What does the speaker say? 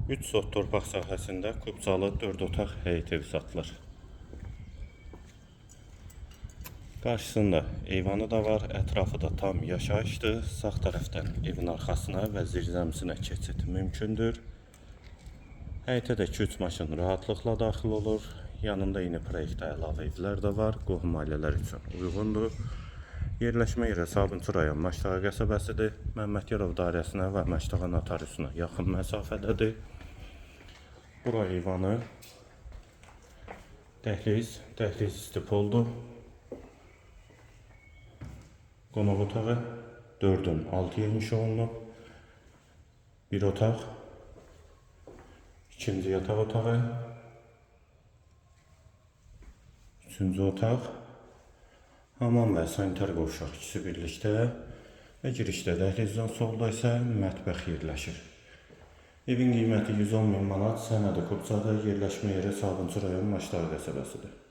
3 sot torpaq sahəsində Kubcalı 4 otaq həyət evi satılır. Qarşısında eyvanı da var, ətrafı da tam yaşayışdır. Sağ tərəfdən evin arxasına və zirzəmisinə keçid mümkündür. Həyətə də 2-3 maşın rahatlıqla daxil olur. Yanında yeni proyektdə əlavə evlər də var, qohum ailələr üçün uyğundur. Yerləşmə yeri Sabunçu rayon Maçdağı qəsəbəsidir. Məmmədkərov dairəsinə və Maçdağı notariusuna yaxın məsafədədir. Bura eyvanı, dəhliz istipoldur. Qonaq otağı 4-ün 6-ya inşa olunub. Bir otaq, ikinci yataq otağı, üçüncü otaq, hamam və sanitar qovşaq ikisi birlikdə və girişdə dəhlizdən solda isə mətbəx yerləşir. Evin qiyməti 110.000 manat, sənədi Kubcada, yerləşmə yeri Sabunçu rayon Maçdağı qəsəbəsidir.